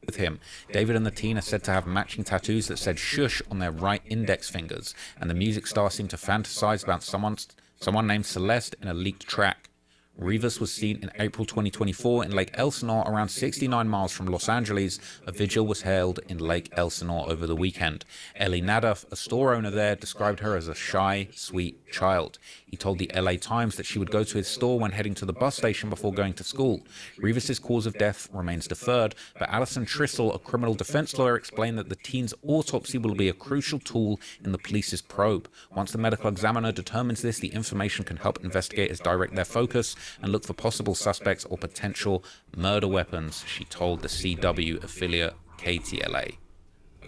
[SPEAKER 10] With him, David and the teen are said to have matching tattoos that said "shush" on their right index fingers, and the music star seemed to fantasize about someone named Celeste in a leaked track. Rivas was seen in April 2024 in Lake Elsinore, around 69 miles from Los Angeles. A vigil was held in Lake Elsinore over the weekend. Eli Nadaf, a store owner there, described her as a shy, sweet child. He told the LA Times that she would go to his store when heading to the bus station before going to school. Rivas's cause of death remains deferred, but Alison Trissel, a criminal defense lawyer, explained that the teen's autopsy will be a crucial tool in the police's probe. Once the medical examiner determines this, the information can help investigators direct their focus and look for possible suspects or potential murder weapons, she told the CW affiliate KTLA.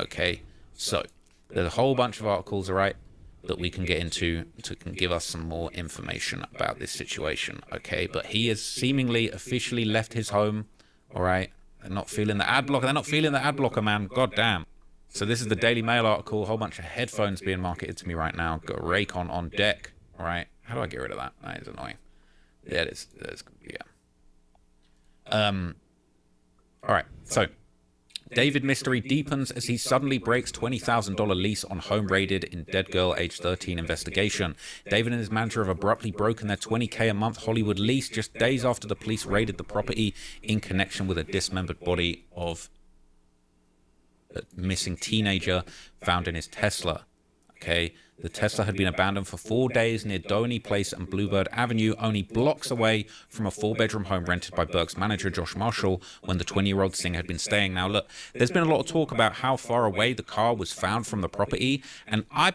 [SPEAKER 10] Okay, so there's a whole bunch of articles, all right, that we can get into to can give us some more information about this situation, okay? But he has seemingly officially left his home, all right? They're not feeling the ad blocker. They're not feeling the ad blocker, man. God damn. So this is the Daily Mail article. A whole bunch of headphones being marketed to me right now. Got Raycon on deck, all right? How do I get rid of that? That is annoying. Yeah, it is. Yeah. All right, so David mystery deepens as he suddenly breaks $20,000 lease on home raided in dead girl age 13 investigation. David and his manager have abruptly broken their $20K a month Hollywood lease just days after the police raided the property in connection with a dismembered body of a missing teenager found in his Tesla. Okay, the Tesla had been abandoned for 4 days near Doheny Place and Bluebird Avenue, only blocks away from a 4-bedroom home rented by Burke's manager, Josh Marshall, when the 20-year-old singer had been staying. Now, look, there's been a lot of talk about how far away the car was found from the property, and I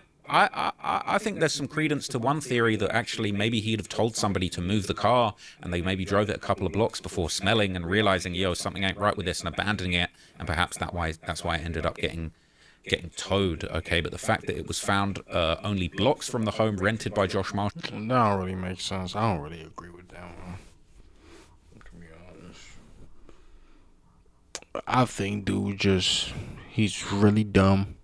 [SPEAKER 10] think there's some credence to one theory that actually maybe he'd have told somebody to move the car, and they maybe drove it a couple of blocks before smelling and realizing, yo, something ain't right with this, and abandoning it, and perhaps that's why it ended up getting towed. Okay, but the fact that it was found only blocks from the home rented by Josh Marshall,
[SPEAKER 1] that don't really make sense. I don't really agree with that one, to be honest. I think he's really dumb,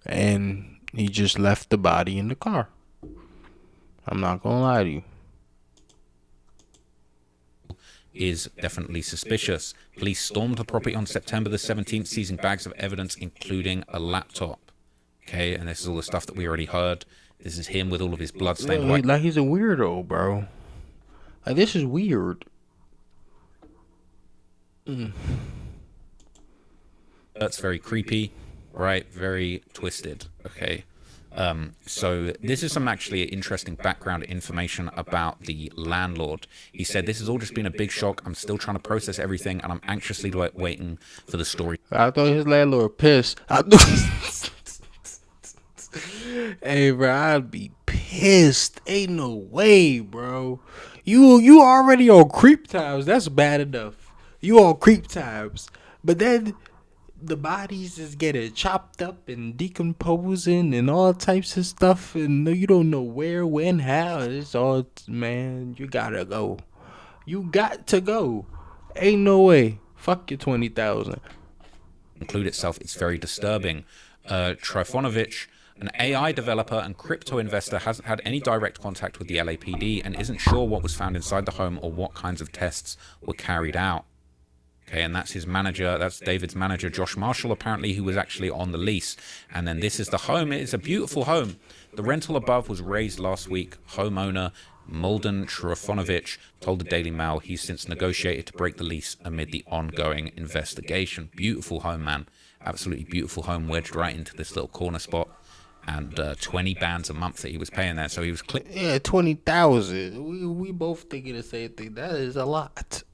[SPEAKER 1] and he just left the body in the car. I'm not gonna lie to you.
[SPEAKER 10] is definitely suspicious. Police stormed the property on September the 17th, seizing bags of evidence, including a laptop. Okay, and this is all the stuff that we already heard. This is him with all of his bloodstained white.
[SPEAKER 1] Like, he's a weirdo, bro. Like, this is weird.
[SPEAKER 10] That's very creepy, right? Very twisted. Okay. So this is some actually interesting background information about the landlord. He said, "This has all just been a big shock. I'm still trying to process everything, and I'm anxiously waiting for the story."
[SPEAKER 1] I thought his landlord pissed. Hey, bro, I'd be pissed. Ain't no way, bro. You already on creep times. That's bad enough. You on creep times, but then the bodies is getting chopped up and decomposing and all types of stuff, and you don't know where, when, how. It's all, man, you gotta go. You got to go. Ain't no way. Fuck your 20,000.
[SPEAKER 10] Include itself, it's very disturbing. Trifonovich, an AI developer and crypto investor, hasn't had any direct contact with the LAPD and isn't sure what was found inside the home or what kinds of tests were carried out. Okay, and that's his manager, that's David's manager, Josh Marshall, apparently, who was actually on the lease. And then this is the home. It is a beautiful home. The rental above was raised last week. Homeowner Molden Trifonovich told the Daily Mail he's since negotiated to break the lease amid the ongoing investigation. Beautiful home, man. Absolutely beautiful home, wedged right into this little corner spot. And 20 bands a month that he was paying there. So he was...
[SPEAKER 1] Yeah, 20,000. We both thinking the same thing. That is a lot.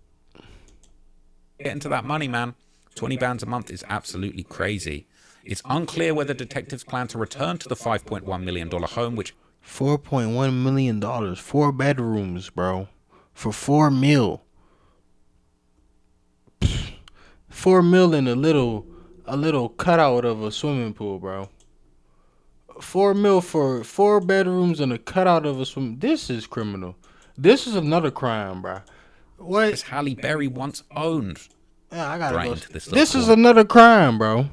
[SPEAKER 10] Get into that money, man. 20 bands a month is absolutely crazy. It's unclear whether detectives plan to return to the $5.1 million home, which...
[SPEAKER 1] $4.1 million. 4 bedrooms, bro. For $4 million. $4 million in a little cutout of a swimming pool, bro. $4 million for 4 bedrooms and a cutout of a swim. This is criminal. This is another crime, bro. What?
[SPEAKER 10] Halle Berry once owned.
[SPEAKER 1] Yeah, I gotta
[SPEAKER 10] right
[SPEAKER 1] go.
[SPEAKER 10] Into
[SPEAKER 1] this is another crime, bro.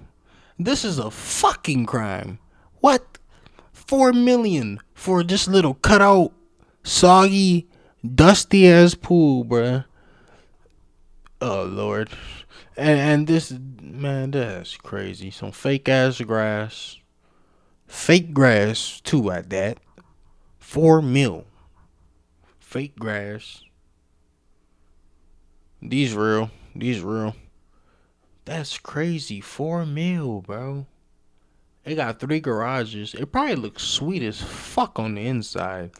[SPEAKER 1] This is a fucking crime. What? $4 million for this little cutout, soggy, dusty ass pool, bro. Oh Lord. And this, man, that's crazy. Some fake ass grass. Fake grass too at that. $4 million. Fake grass. These real. That's crazy. $4 million, bro. It got 3 garages. It probably looks sweet as fuck on the inside.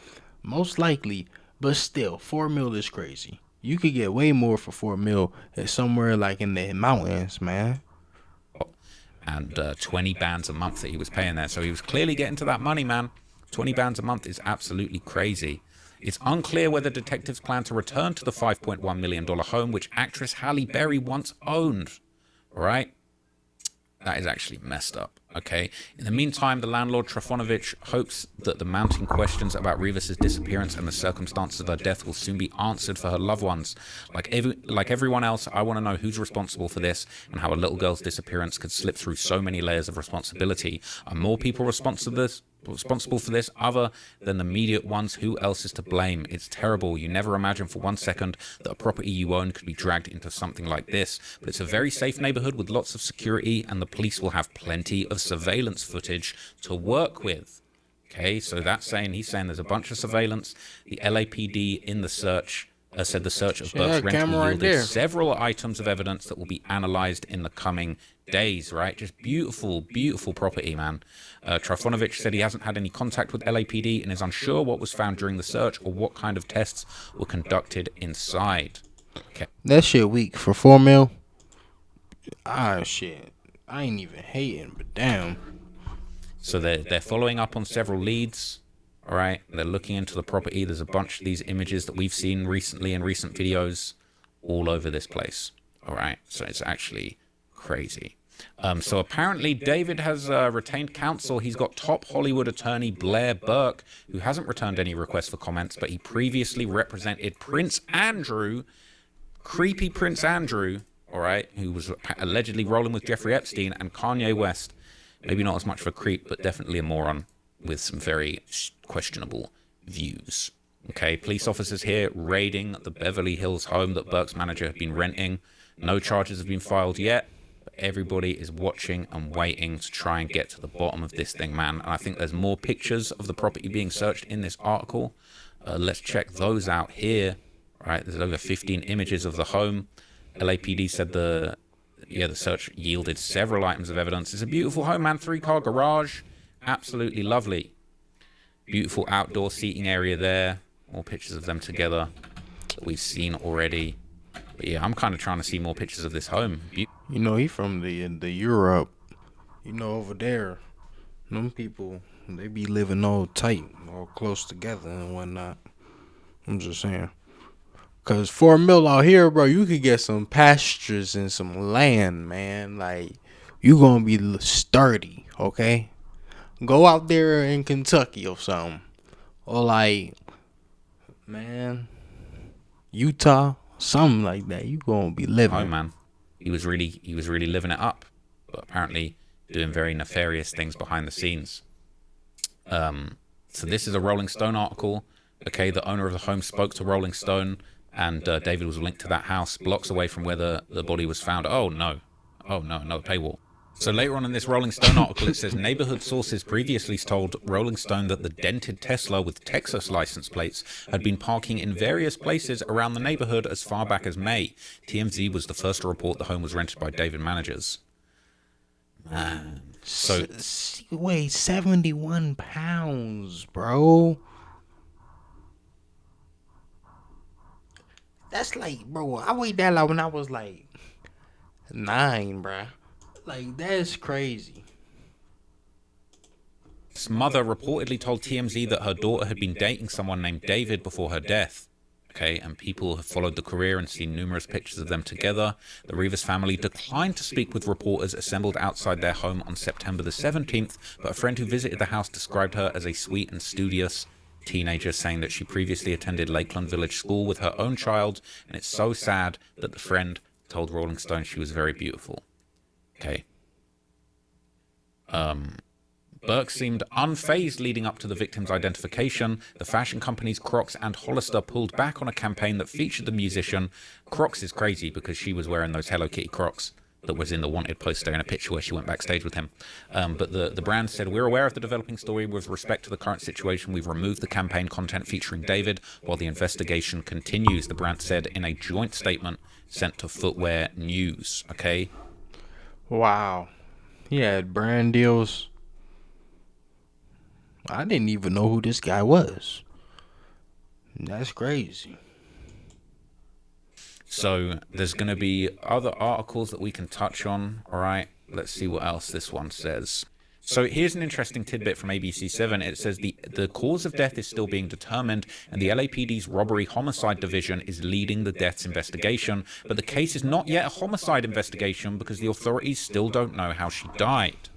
[SPEAKER 1] Most likely. But still, $4 million is crazy. You could get way more for $4 million somewhere like in the mountains, man.
[SPEAKER 10] And 20 bands a month that he was paying there. So he was clearly getting to that money, man. 20 bands a month is absolutely crazy. It's unclear whether detectives plan to return to the $5.1 million home, which actress Halle Berry once owned. All right? That is actually messed up, okay? In the meantime, the landlord, Trifonovich, hopes that the mounting questions about Rivas' disappearance and the circumstances of her death will soon be answered for her loved ones. Like everyone else, I want to know who's responsible for this and how a little girl's disappearance could slip through so many layers of responsibility. Are more people responsible responsible for this other than the immediate ones? Who else is to blame? It's terrible. You never imagine for 1 second that a property you own could be dragged into something like this. But it's a very safe neighborhood with lots of security, and the police will have plenty of surveillance footage to work with. Okay, so he's saying there's a bunch of surveillance. The LAPD in the search said the search of Burke's rental yielded several items of evidence that will be analyzed in the coming days, right? Just beautiful, beautiful property, man. Trifunovic said he hasn't had any contact with LAPD and is unsure what was found during the search or what kind of tests were conducted inside. Okay.
[SPEAKER 1] That shit weak for $4 million. Ah, shit. I ain't even hating, but damn.
[SPEAKER 10] So they're following up on several leads. All right, they're looking into the property. There's a bunch of these images that we've seen recently in recent videos all over this place. All right, so it's actually crazy. So apparently David has retained counsel. He's got top Hollywood attorney Blair Burke, who hasn't returned any requests for comments, but he previously represented Prince Andrew, creepy Prince Andrew, all right, who was allegedly rolling with Jeffrey Epstein and Kanye West. Maybe not as much of a creep, but definitely a moron with some very questionable views. Okay, police officers here raiding the Beverly Hills home that Burke's manager had been renting. No charges have been filed yet, but everybody is watching and waiting to try and get to the bottom of this thing, man. And I think there's more pictures of the property being searched in this article. Let's check those out here. All right, there's over 15 images of the home. LAPD said the search yielded several items of evidence. It's a beautiful home, man. 3-car garage. Absolutely lovely. Beautiful outdoor seating area there. More pictures of them together that we've seen already. But yeah, I'm kind of trying to see more pictures of this home.
[SPEAKER 1] You know, he from the Europe. You know, over there, them people, they be living all tight, all close together and whatnot. I'm just saying. Cause $4 million out here, bro, you could get some pastures and some land, man. Like, you gonna be sturdy, okay? Go out there in Kentucky or something. Or like, man, Utah, something like that. You gonna be living.
[SPEAKER 10] Oh man, he was really living it up, but apparently doing very nefarious things behind the scenes. So this is a Rolling Stone article. Okay, the owner of the home spoke to Rolling Stone, and David was linked to that house blocks away from where the body was found. Oh no, another paywall. So later on in this Rolling Stone article, it says neighborhood sources previously told Rolling Stone that the dented Tesla with Texas license plates had been parking in various places around the neighborhood as far back as May. TMZ was the first to report the home was rented by David managers. Man. So
[SPEAKER 1] wait, 71 pounds, bro. That's like, bro, I weighed that like when I was like 9, bro. Like, that's crazy.
[SPEAKER 10] His mother reportedly told TMZ that her daughter had been dating someone named David before her death. Okay, and people have followed the career and seen numerous pictures of them together. The Rivas family declined to speak with reporters assembled outside their home on September the 17th, but a friend who visited the house described her as a sweet and studious teenager, saying that she previously attended Lakeland Village School with her own child, and it's so sad that the friend told Rolling Stone she was very beautiful. Okay. Burke seemed unfazed leading up to the victim's identification. The fashion companies Crocs and Hollister pulled back on a campaign that featured the musician. Crocs is crazy because she was wearing those Hello Kitty Crocs that was in the wanted poster in a picture where she went backstage with him. But the brand said, we're aware of the developing story with respect to the current situation. We've removed the campaign content featuring David while the investigation continues, the brand said in a joint statement sent to Footwear News. Okay.
[SPEAKER 1] Wow. He had brand deals. I didn't even know who this guy was. That's crazy.
[SPEAKER 10] So there's going to be other articles that we can touch on. All right, let's see what else this one says. So here's an interesting tidbit from ABC7. It says the cause of death is still being determined, and the LAPD's robbery homicide division is leading the death's investigation. But the case is not yet a homicide investigation because the authorities still don't know how she died.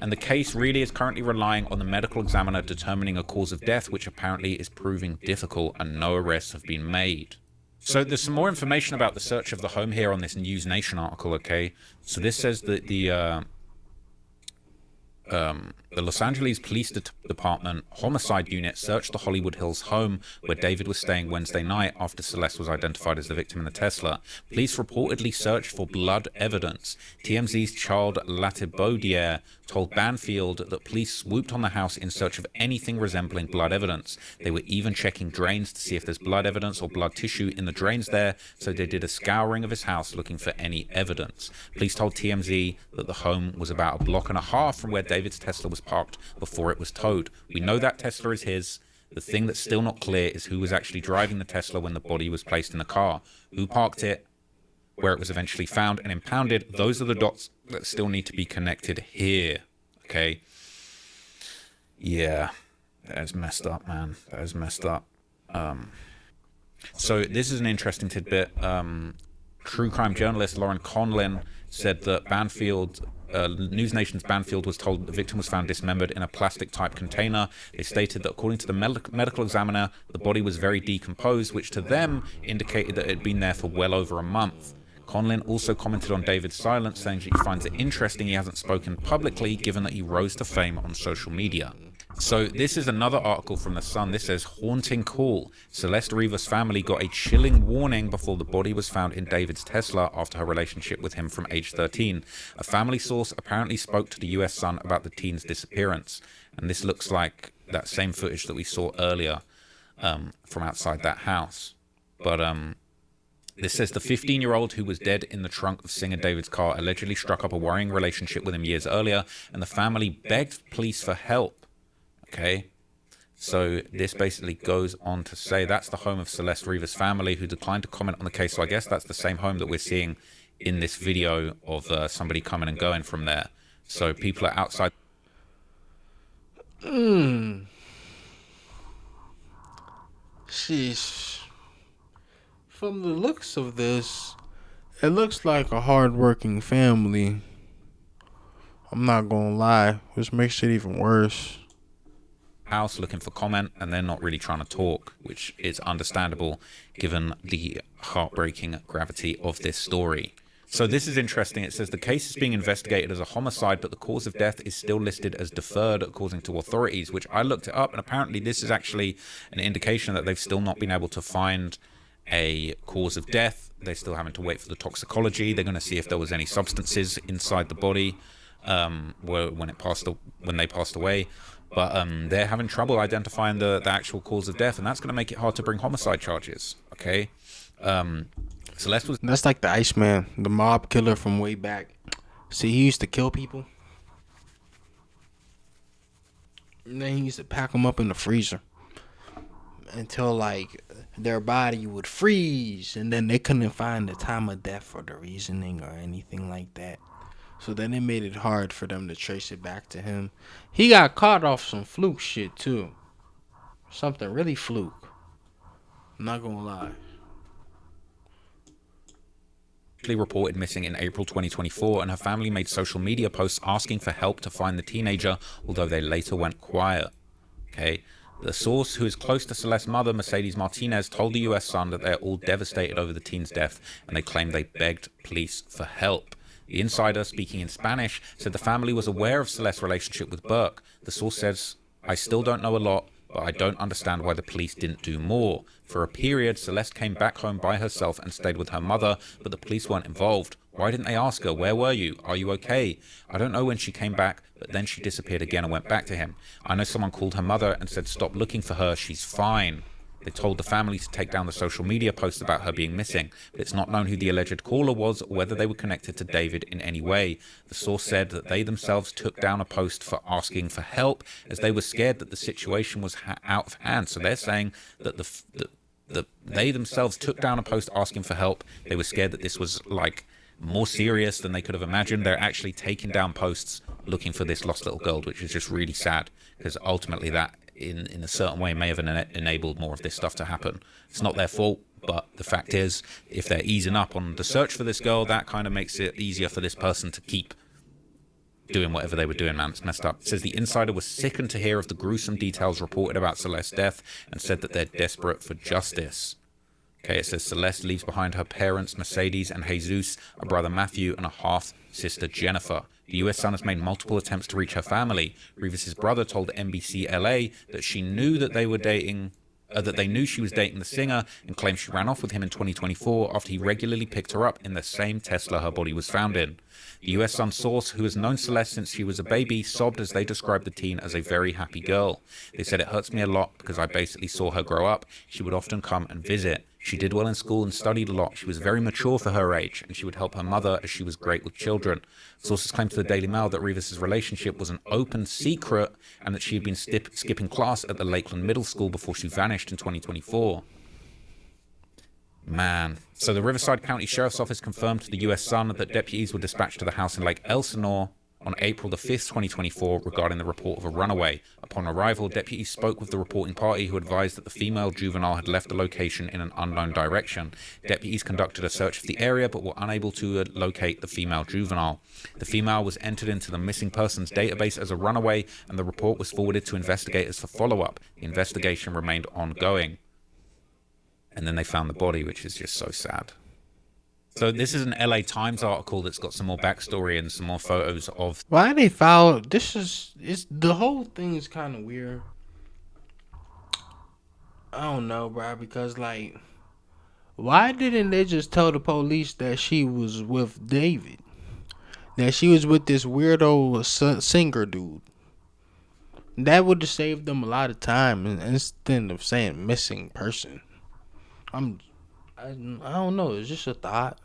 [SPEAKER 10] And the case really is currently relying on the medical examiner determining a cause of death, which apparently is proving difficult, and no arrests have been made. So there's some more information about the search of the home here on this News Nation article, okay? So this says that The Los Angeles Police Department Homicide Unit searched the Hollywood Hills home where David was staying Wednesday night after Celeste was identified as the victim in the Tesla. Police reportedly searched for blood evidence. TMZ's Charles Latibaudiere told Banfield that police swooped on the house in search of anything resembling blood evidence. They were even checking drains to see if there's blood evidence or blood tissue in the drains there, so they did a scouring of his house looking for any evidence. Police told TMZ that the home was about a block and a half from where David's Tesla was parked before it was towed. We know that Tesla is his. The thing that's still not clear is who was actually driving the Tesla when the body was placed in the car, who parked it, where it was eventually found and impounded. Those are the dots that still need to be connected here. Okay. Yeah, that is messed up, man. That is messed up. So this is an interesting tidbit. True crime journalist Lauren Conlin said that Banfield, News Nation's Banfield was told the victim was found dismembered in a plastic-type container. They stated that according to the medical examiner, the body was very decomposed, which to them indicated that it had been there for well over a month. Conlin also commented on David's silence, saying that he finds it interesting he hasn't spoken publicly, given that he rose to fame on social media. So this is another article from The Sun. This says, haunting call. Celeste Rivas' family got a chilling warning before the body was found in David's Tesla after her relationship with him from age 13. A family source apparently spoke to the US Sun about the teen's disappearance. And this looks like that same footage that we saw earlier from outside that house. But this says the 15-year-old who was dead in the trunk of singer David's car allegedly struck up a worrying relationship with him years earlier, and the family begged police for help. Okay, so this basically goes on to say that's the home of Celeste Rivas' family, who declined to comment on the case. So I guess that's the same home that we're seeing in this video of somebody coming and going from there. So people are outside.
[SPEAKER 1] Sheesh. From the looks of this, it looks like a hard-working family. I'm not gonna lie, which makes it even worse.
[SPEAKER 10] House looking for comment, and they're not really trying to talk, which is understandable given the heartbreaking gravity of this story. So this is interesting. It says the case is being investigated as a homicide, but the cause of death is still listed as deferred according to authorities, which I looked it up, and apparently this is actually an indication that they've still not been able to find a cause of death. They're still having to wait for the toxicology. They're going to see if there was any substances inside the body when they passed away. But they're having trouble identifying the actual cause of death, and that's going to make it hard to bring homicide charges. Okay, Celeste was.
[SPEAKER 1] That's like the Iceman, the mob killer from way back. See, he used to kill people, and then he used to pack them up in the freezer until like their body would freeze, and then they couldn't find the time of death or the reasoning or anything like that. So then it made it hard for them to trace it back to him. He got caught off some fluke shit too. Something really fluke. I'm not gonna lie.
[SPEAKER 10] Reported missing in April 2024, and her family made social media posts asking for help to find the teenager, although they later went quiet. Okay. The source, who is close to Celeste's mother, Mercedes Martinez, told the US Sun that they're all devastated over the teen's death, and they claim they begged police for help. The insider, speaking in Spanish, said the family was aware of Celeste's relationship with Burke. The source says, I still don't know a lot, but I don't understand why the police didn't do more. For a period, Celeste came back home by herself and stayed with her mother, but the police weren't involved. Why didn't they ask her, where were you? Are you okay? I don't know when she came back, but then she disappeared again and went back to him. I know someone called her mother and said, stop looking for her, she's fine. They told the family to take down the social media posts about her being missing, but it's not known who the alleged caller was or whether they were connected to David in any way. The source said that they themselves took down a post for asking for help as they were scared that the situation was out of hand. So they're saying that they themselves took down a post asking for help. They were scared that this was like more serious than they could have imagined. They're actually taking down posts looking for this lost little girl, which is just really sad, because ultimately that in a certain way may have enabled more of this stuff to happen. It's not their fault, but the fact is, if they're easing up on the search for this girl, that kind of makes it easier for this person to keep doing whatever they were doing, man. It's messed up. It says the insider was sickened to hear of the gruesome details reported about Celeste's death and said that they're desperate for justice. Okay, it says Celeste leaves behind her parents, Mercedes and Jesus, a brother Matthew, and a half-sister Jennifer. The US Sun has made multiple attempts to reach her family. Rivas' brother told NBC LA that she knew that they were dating, that they knew she was dating the singer, and claimed she ran off with him in 2024 after he regularly picked her up in the same Tesla her body was found in. The US Sun source, who has known Celeste since she was a baby, sobbed as they described the teen as a very happy girl. They said, "It hurts me a lot because I basically saw her grow up. She would often come and visit. She did well in school and studied a lot. She was very mature for her age, and she would help her mother as she was great with children." Sources claimed to the Daily Mail that Rivas' relationship was an open secret and that she had been skipping class at the Lakeland Middle School before she vanished in 2024. Man. So the Riverside County Sheriff's Office confirmed to the US Sun that deputies were dispatched to the house in Lake Elsinore on April the 5th, 2024, regarding the report of a runaway. Upon arrival, deputies spoke with the reporting party, who advised that the female juvenile had left the location in an unknown direction. Deputies conducted a search of the area but were unable to locate the female juvenile. The female was entered into the missing persons database as a runaway, and the report was forwarded to investigators for follow-up. The investigation remained ongoing. And then they found the body, which is just so sad. So this is an LA Times article that's got some more backstory and some more photos of...
[SPEAKER 1] Why they found... the whole thing is kind of weird. I don't know, bro, because, like, why didn't they just tell the police that she was with David? That she was with this weirdo singer dude? That would have saved them a lot of time instead of saying missing person. I don't know. It's just a thought.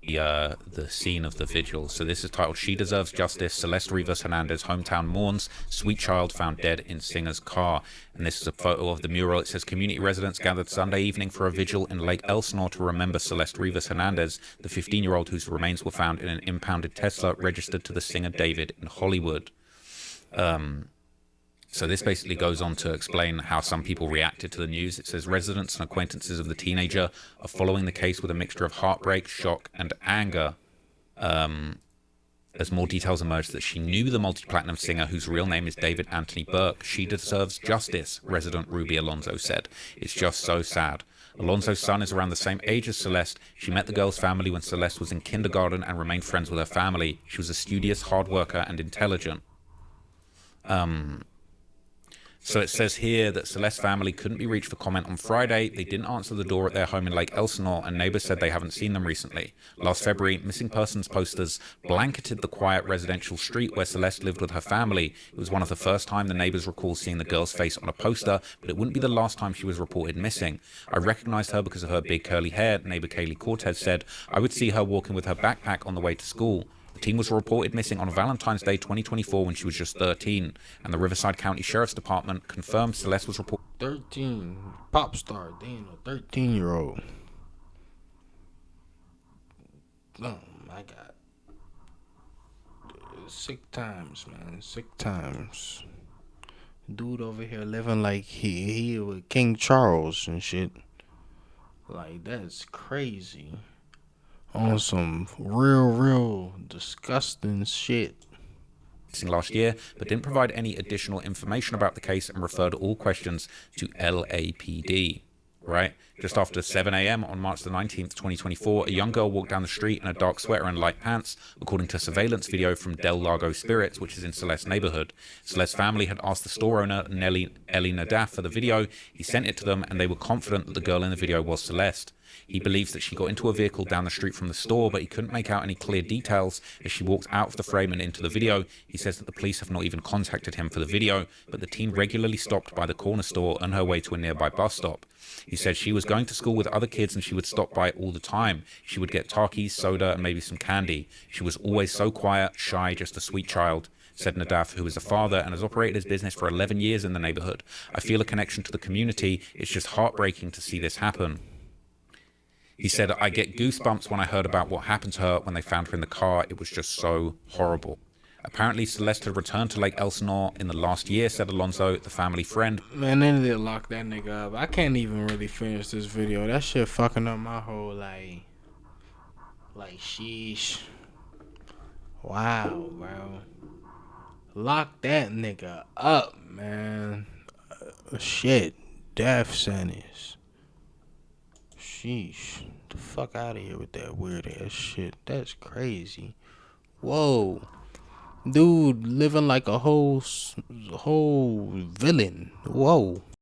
[SPEAKER 10] The scene of the vigil. So this is titled "She Deserves Justice. Celeste Rivas Hernandez hometown mourns. Sweet child found dead in singer's car." And this is a photo of the mural. It says, "Community residents gathered Sunday evening for a vigil in Lake Elsinore to remember Celeste Rivas Hernandez, the 15-year-old whose remains were found in an impounded Tesla registered to the singer David in Hollywood." So this basically goes on to explain how some people reacted to the news. It says, "Residents and acquaintances of the teenager are following the case with a mixture of heartbreak, shock, and anger." As more details emerged that she knew the multi-platinum singer, whose real name is David Anthony Burke. "She deserves justice," resident Ruby Alonso said. "It's just so sad. Alonso's son is around the same age as Celeste. She met the girl's family when Celeste was in kindergarten and remained friends with her family. She was a studious, hard worker, and intelligent." So it says here that Celeste's family couldn't be reached for comment on Friday. They didn't answer the door at their home in Lake Elsinore, and neighbors said they haven't seen them recently. Last February, missing persons posters blanketed the quiet residential street where Celeste lived with her family. It was one of the first time the neighbors recall seeing the girl's face on a poster, but it wouldn't be the last time she was reported missing. "I recognized her because of her big curly hair," neighbor Kaylee Cortez said. "I would see her walking with her backpack on the way to school." The teen was reported missing on Valentine's Day 2024 when she was just 13, and the Riverside County Sheriff's Department confirmed Celeste was reported
[SPEAKER 1] 13, pop star, damn, a 13-year-old. Oh my God, sick times, man, sick times. Dude over here living like he with King Charles and shit. Like, that's crazy. On some real disgusting shit.
[SPEAKER 10] Last year, but didn't provide any additional information about the case and referred all questions to LAPD. Right? Just after 7 a.m. on March the 19th, 2024, a young girl walked down the street in a dark sweater and light pants, according to surveillance video from Del Lago Spirits, which is in Celeste's neighborhood. Celeste's family had asked the store owner, Eli Nadaf, for the video. He sent it to them, and they were confident that the girl in the video was Celeste. He believes that she got into a vehicle down the street from the store, but he couldn't make out any clear details as she walked out of the frame and into the video. He says that the police have not even contacted him for the video, but the teen regularly stopped by the corner store on her way to a nearby bus stop. He said she was going to school with other kids and she would stop by all the time. She would get Takis, soda, and maybe some candy. She was always so quiet, shy, just a sweet child, said Nadaf, who is a father and has operated his business for 11 years in the neighborhood. "I feel a connection to the community. It's just heartbreaking to see this happen." He said, "I get goosebumps when I heard about what happened to her when they found her in the car. It was just so horrible." Apparently, Celeste had returned to Lake Elsinore in the last year, said Alonso, the family friend.
[SPEAKER 1] Man, they need to lock that nigga up. I can't even really finish this video. That shit fucking up my whole, like sheesh. Wow, bro. Lock that nigga up, man. Shit. Death sentence. Sheesh. The fuck out of here with that weird ass shit. That's crazy. Whoa. Dude living like a whole villain. Whoa.